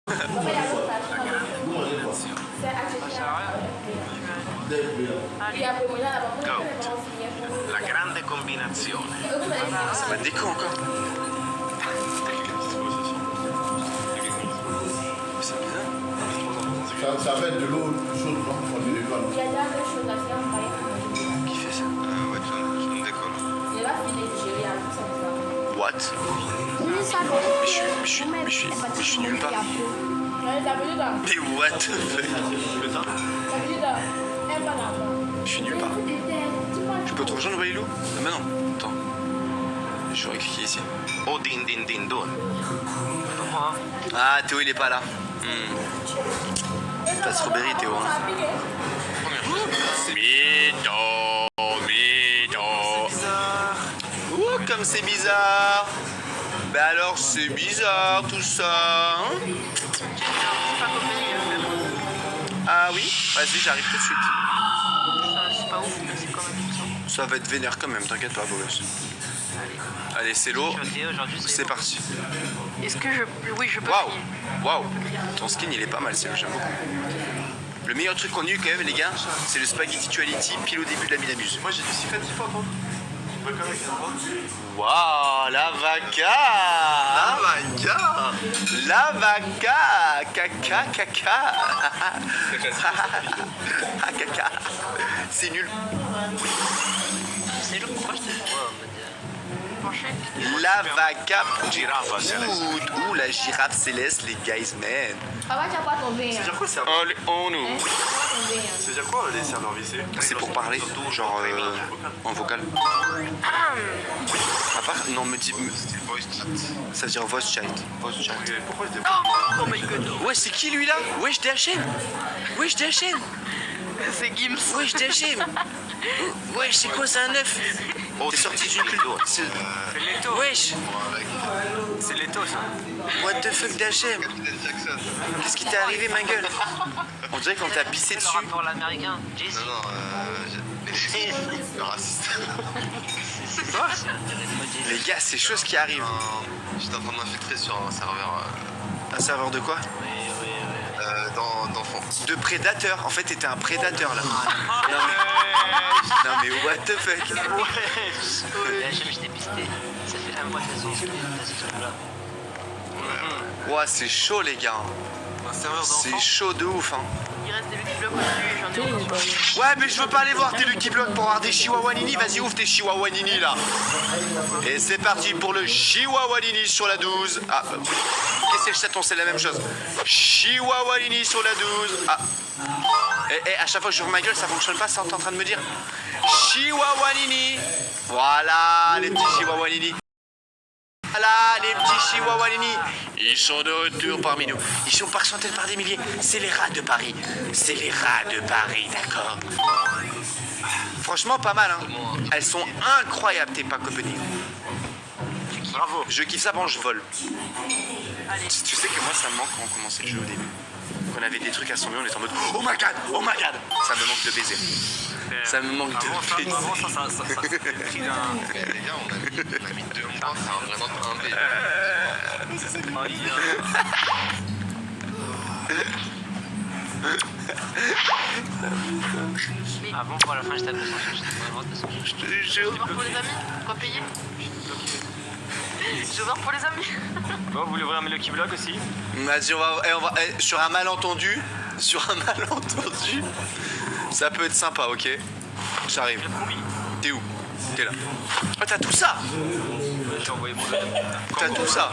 La grande combinazione. Ça va déco encore. C'est bizarre. Ça va être de l'eau chaude, non? Il y a de l'eau chaude à faire, Qui fait ça? Ouais, je me décolle. il va filer Géry à tout ça. What? Mais je suis nulle part. Ouais, t'as vu là? Mais what the fuck? T'as vu là? Elle va là-bas. Je suis nulle part. Je peux te rejoindre, Walilou? Ah bah non, attends. J'aurais cliqué ici. Oh, din din din don. Ah, Théo il est pas là. Pas de strawberry, Théo. Hein. Mytho, mytho. Ouh, comme c'est bizarre. Bah alors c'est bizarre tout ça. Hein? Ah oui? Vas-y, j'arrive tout de suite. C'est pas ouf, mais c'est quand même puissant. Ça va être vénère quand même, t'inquiète pas, beau gosse. Allez, c'est l'eau. C'est parti. Est-ce que je... Oui, je peux Waouh! payer. Waouh! Ton skin il est pas mal, c'est j'aime beaucoup. Le meilleur truc qu'on a eu quand même, les gars, c'est le Spaghetti pile au début de la Minamuse. Moi j'ai du secret différent. Waouh! La vaca! La vaca! Caca, caca! Ah, caca! C'est nul. C'est le pourquoi je t'ai penché. La vaca Girafa céleste. Ouh, la girafe céleste, les guys, man. Ah ouais, t'as pas tombé. C'est dire quoi ça? Allez, on nous. C'est dire quoi les serveurs vissés? C'est pour parler, genre en vocal. À part, non, me dis. Ça veut dire voice chat. Voice chat. Pourquoi ils Oh my god. Ouais, c'est qui lui là? Wesh, DHM. Wesh, DHM. C'est Gims. Wesh, DHM. Wesh, c'est quoi, c'est un œuf? T'es sorti d'une culture. C'est Leto. Wesh. C'est Leto ça. What the fuck, DHM? Qu'est-ce qui t'est arrivé, ma gueule? On dirait qu'on t'a pissé Le dessus. rapport à l'américain. Jay-Z. Le raciste. Les gars, c'est chaud ce qui arrive. J'étais en train de m'infiltrer sur un serveur Un serveur de quoi? d'enfants. De prédateur. En fait, t'étais un prédateur là. Non mais what the fuck? Là, j'aime, j'étais pisté. Ça fait un mois que t'as ce là. Ouah, c'est chaud les gars. Un serveur d'enfants. C'est chaud de ouf hein. Il reste des Lucky Block au-dessus, j'en ai encore. Ouais mais je veux pas aller voir tes Lucky Block pour avoir des Chihuahua Nini. Vas-y ouvre tes Chihuahua Nini là. Et c'est parti pour le Chihuahua Nini sur la 12. Ah, qu'est-ce que c'est le chaton? C'est la même chose. Chihuahua Nini sur la 12. Ah. Et à chaque fois que je ouvre ma gueule ça fonctionne pas, ça t'es en train de me dire. Chihuahua Nini. Voilà les petits Chihuahua Nini. Voilà les petits Chihuahua Nini. Ils sont de retour parmi nous. Ils sont par centaines, par des milliers. C'est les rats de Paris. C'est les rats de Paris, d'accord. Franchement, pas mal, hein. Elles sont incroyables, tes packs opening. Bravo. Je kiffe ça quand je vole. Allez. Tu sais que moi, ça me manque quand on commençait le jeu au début. Qu'on avait des trucs à son on était en mode oh my god, oh my god. Ça me manque de baiser. Ça me manque de baiser. Avant ça fait le prix d'un... Les gars, on a mis 2 mois, c'est vraiment un B. Ah bon, pour la fin, je tape 200. Je te Je vais jure. voir pour les amis. Quoi payer? Je vais voir pour les amis. Bon, vous voulez ouvrir mes Lucky Block aussi? Vas-y, on va sur un malentendu. Ça peut être sympa, ok? J'arrive. T'es où? T'es là. Oh, t'as tout ça? J'ai envoyé mon T'as tout ça?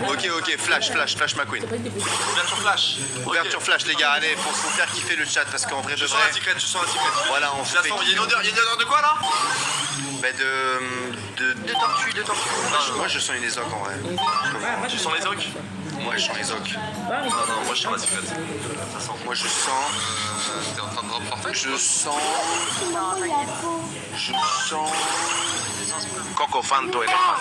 Ok, flash McQueen. Ouverture flash. Ouverture flash, les gars, allez, pour vous faire kiffer le chat, parce qu'en vrai, Je sens un secret, Voilà, on fait. Il y a une odeur de quoi là? Bah, De tortue. Moi, je sens une ésoc en vrai. Je sens les ocs. Moi, je sens les ocs. Non, moi je sens la secret. Moi, je sens. T'es en train de reporter? Je sens. Coco Fanto Elephant.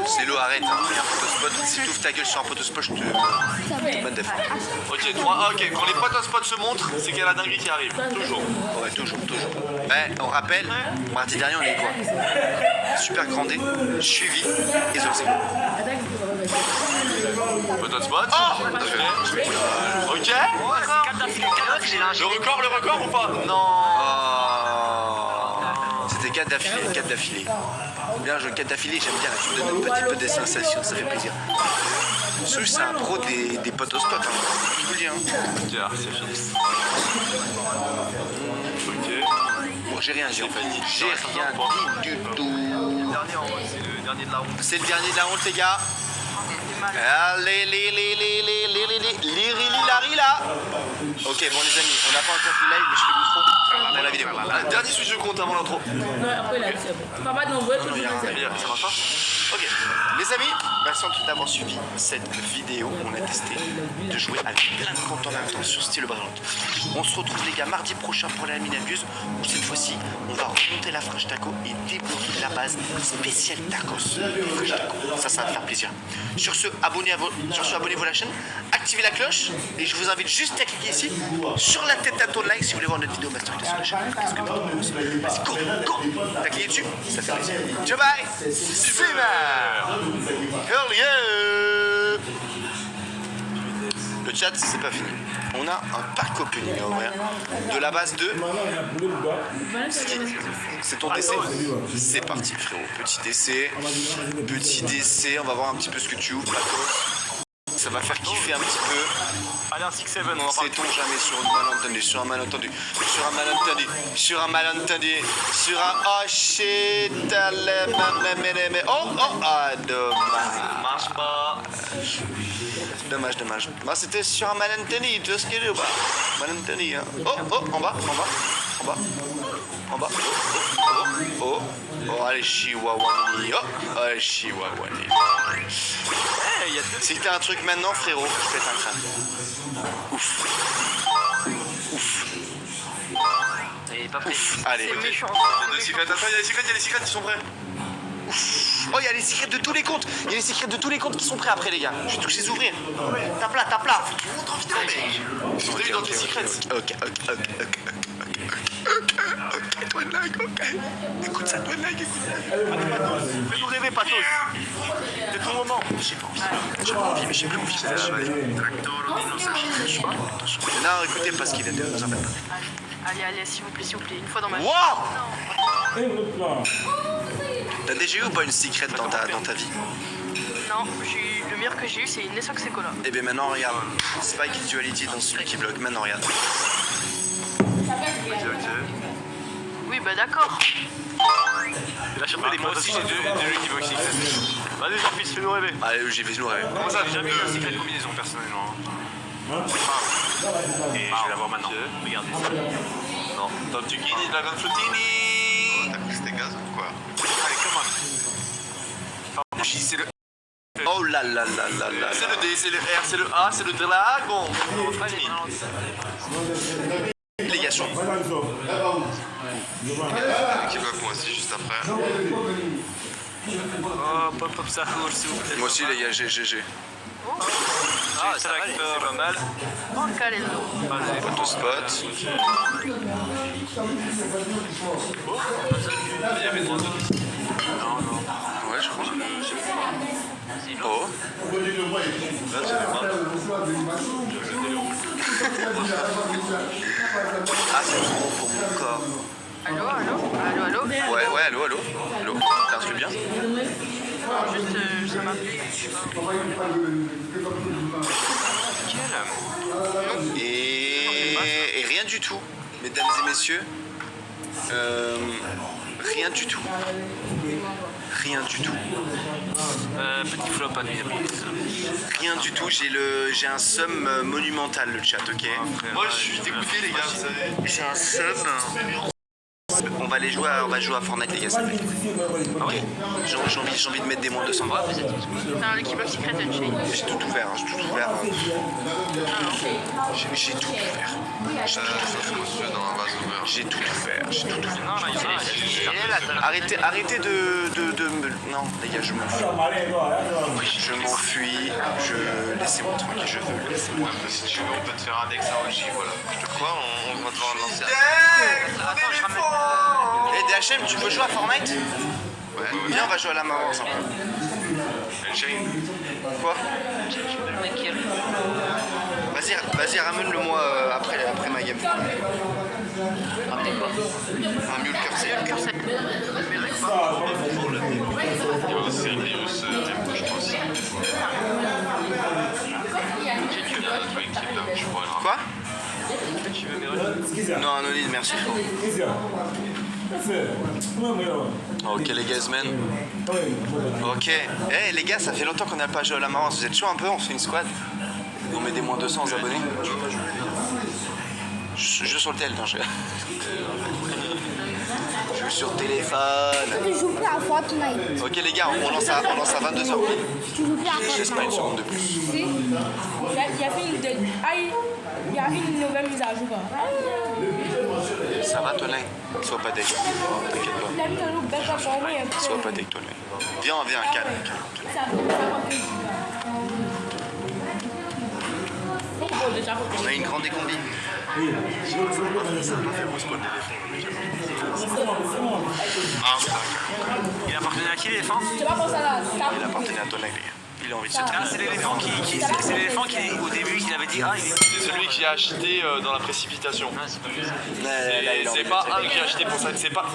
C'est l'eau, arrête, hein. Il y a un photospot. Si tu ouvres ta gueule sur un photospot, je te. Bonne def. Ok, 3, ok, quand les photospots se montrent, c'est qu'il y a la dinguerie qui arrive. Toujours. Ouais, toujours. On rappelle, mardi dernier, on est quoi? Super grandé, suivi et Zorzé. Photospot. Oh ok. Le record ou pas? Non. C'était 4 d'affilée. Bien, je 4 d'affilée, j'aime bien. Tu me donnes un petit peu des sensations, ça fait plaisir. Souche, c'est un pro des potes au spot, hein. Je vous le dis, hein. C'est fini. Ok. Bon, j'ai rien dit, en fait. J'ai rien dit du tout. C'est le dernier de la ronde, les gars. Allez, liri là. Ok, bon les amis, on n'a pas encore fait le live, mais je fais le micro pour la vidéo. Dernier switch de compte avant l'intro. Non, après là, c'est bon. Papa t'envoie tout le monde. Ça marche pas? Ok, les amis, merci en tout d'avoir suivi cette vidéo. On a testé de jouer avec plein de comptes en même temps sur Style Valorant. On se retrouve les gars mardi prochain pour la Minabuse où cette fois-ci on va remonter la Fresh Taco et débloquer la base spéciale tacos. Ça va faire plaisir. Sur ce, abonnez-vous à la chaîne, activez la cloche et je vous invite juste à cliquer ici sur la tête à ton like si vous voulez voir notre vidéo masterclass sur la chaîne. Qu'est-ce que vas-y, go. T'as cliqué dessus? Ça fait plaisir. Ciao, bye. Super. Hell yeah. Le chat, c'est pas fini. On a un pack opening à ouvrir de la base 2. C'est ton DC. C'est parti frérot. Petit DC. On va voir un petit peu ce que tu ouvres. Ça va faire kiffer un petit peu. Allez, un 6-7, on en Sait-on jamais sur un malentendu. Oh shit. Ah dommage. marche pas. Dommage. Bah c'était sur un malentendu, tu vois ce qu'il y a ou pas? Malentendu, hein. En bas. Oh, allez, Chihuahuani. Allez, Chihuahuani. Si t'as un truc maintenant, frérot, je pète un crâne. Ouf. Allez. Il y a des secrets. Attends, il y a les secrets qui sont prêts. Oh, il y a les secrets de tous les comptes. Il y a les secrets de tous les comptes qui sont prêts après, les gars. Je vais tous les ouvrir. Tape là. Je t'ai vu dans tes secrets. Ok. Toi de lag, ok. Écoute ça, toi de lag, écoute. Fais-nous rêver, Patos. C'est ton moment. J'ai pas envie, mais j'ai plus envie. Non, écoutez pas ce qu'il vient de dire, vous en faites pas. Allez, s'il vous plaît, une fois dans ma vie. Wow! T'as déjà eu ou pas une secret dans ta vie? Non, le meilleur que j'ai eu, c'est une Nessox Secola. Eh bien maintenant, regarde. Spike Duality dans celui qui bloque. Maintenant, regarde. Oui, bah d'accord. Il a chopé des potes aussi, j'ai deux qui veulent aussi. Vas-y, Jean-Fils, fais-nous rêver. Allez, j'ai fait nous rêver. Comment ça, j'ai jamais eu un secret de combinaison personnellement. Et je vais l'avoir maintenant. Regardez ça. Non. Top zucchini, de la viande flottini. T'as cru que c'était gaz ou quoi? Allez, comment? C'est le Oh là. C'est le D, c'est le R, c'est le A, c'est le dragon. Légation. Qui bloque moi aussi juste après. Oh, pop ça court, s'il vous plaît. Moi aussi, les gars, j'ai. Ah, ça va, c'est pas mal. Pancalendo. Photospot. Ouais, je crois. Oh. Ah, c'est trop pour mon corps. Allô. Ouais, allô. T'as un truc bien? Juste, ça m'a plu. Et rien du tout, mesdames et messieurs. Rien du tout. Petit flop à nuit. Rien du tout, j'ai un sum monumental le chat, ok? Moi je suis dégoûté les gars, vous savez. J'ai un sum. On va jouer à Fortnite les gars, ça fait. Ah ouais. J'ai envie de mettre des moins de 200 balles. T'as un Lucky Block Secret Unchained. J'ai tout ouvert. J'ai tout ouvert. J'ai tout ouvert. Arrêtez de... Non, les gars, je m'enfuis. Laissez-moi tranquille, je veux. Laissez-moi. Si tu veux, on peut te faire un Dex à OG, voilà. Je te crois, on va devoir le lancer. Attends, je ramène. Et DHM, tu veux jouer à Fortnite? Ouais. Viens, on va jouer à la main ensemble. Quoi? Tranquille. Vas-y, ramène-le-moi après ma game. Ramenez quoi? Un mule cursé. Il va aussi servir au je pense. J'ai tué un truc qui est là, je vois là. Quoi? Tu veux mes relais? Non, anonyme, merci frérot. Ok les gars, man. Ok. Eh les gars, ça fait longtemps qu'on n'a pas joué à la marrance. Vous êtes chaud un peu? On fait une squad? On met des moins 200 abonnés. Je joue sur le tel, non, je joue sur téléphone. Tu joues plus à Fortnite. Ok les gars, on lance à 22h. Tu joues plus à Je laisse pas une seconde de plus. Il y a une nouvelle mise à jour. Ça va toi là? Sois pas deck. T'inquiète pas. Il a mis un look backup pour moi. Sois pas deck toi là. Viens, calme. On a une grande combi. Il appartenait à qui l'éléphant? Tu vas penser à la Il appartenait à toi là les gars. Il a envie de se Ah, c'est l'éléphant c'est l'éléphant qui au début qui avait dit ah il est. C'est celui qui a acheté dans la précipitation. Non, c'est pas ça. C'est pas un qui a acheté pour ça. C'est pas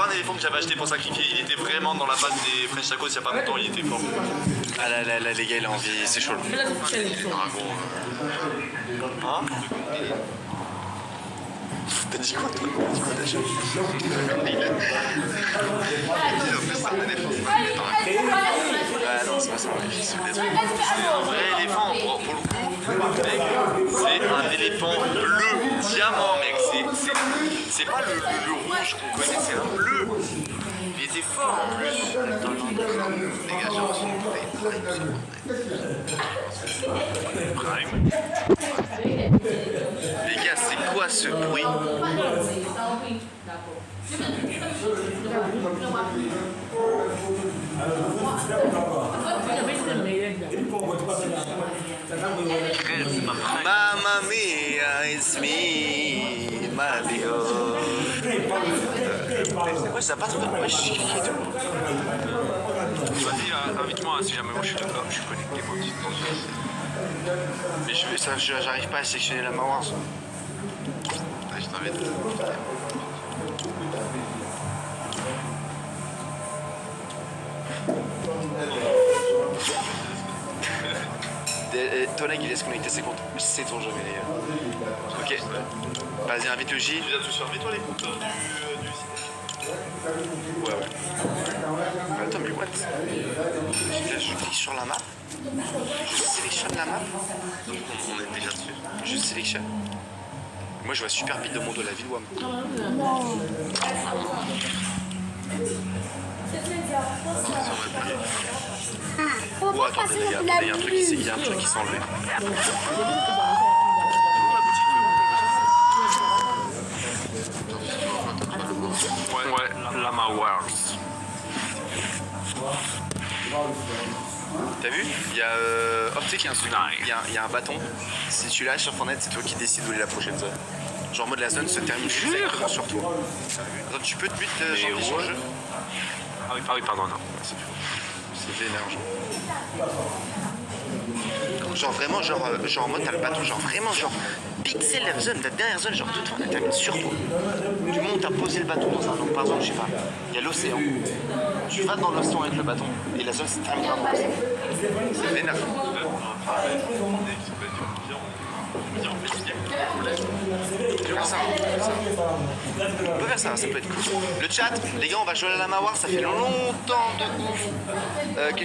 un éléphant que j'avais acheté pour sacrifier. Il était vraiment dans la base des French Tacos il y a pas longtemps. Il était fort. Ah là les gars, il a envie, c'est chaud. Hein? T'as dit quoi toi? Déjà? Ah non, c'est pas ça, c'est des trucs. Un vrai éléphant pour le coup. Mec, c'est un éléphant bleu diamant mec. C'est pas le rouge qu'on connaît, c'est un bleu. Il était fort en plus. Les gars, j'ai reçu une bouteille Prime. Les gars, c'est quoi ce bruit? Mamma mia, it's me, Mario. C'est quoi ça passe? Ouais, je suis tout. Vas-y, invite-moi si jamais moi je suis là. Je suis connecté moi. Mais j'arrive pas à sélectionner la marrance. Je t'invite. Toleg il laisse connecter ses comptes. Sait-on jamais d'ailleurs. Ok. Vas-y, invite le J. Tu viens tous fermer toi les comptes du site? Ouais. Attends, mais what? Je clique sur la map. Je sélectionne la map. On est déjà dessus. Je sélectionne. Moi je vois super vite de mon dos la ville WAM. Oh attendez les gars, il y a un truc qui s'est enlevé. Ouais, Lama Wars. T'as vu? Il y a Optic, il y a un truc, il y a un bâton. Si tu lâches sur Fortnite, c'est toi qui décides où est la prochaine zone. Genre en mode la zone se termine exactement sur toi. Attends, tu peux te buter Jean-Pierre sur le jeu? Ah oui, pardon, non. C'est vénère, genre vraiment, genre en mode t'as le bâton, genre vraiment, genre pixel la zone, la dernière zone, genre toute fin, elle termine sur toi. Du moment où t'as posé le bâton dans un, donc par exemple, je sais pas, il y a l'océan. Tu vas dans l'océan avec le bâton et la zone se termine dans l'océan. C'est vénère. On peut faire ça, ça peut être cool. Le chat, les gars, on va jouer à la Mawar, ça fait longtemps de ouf que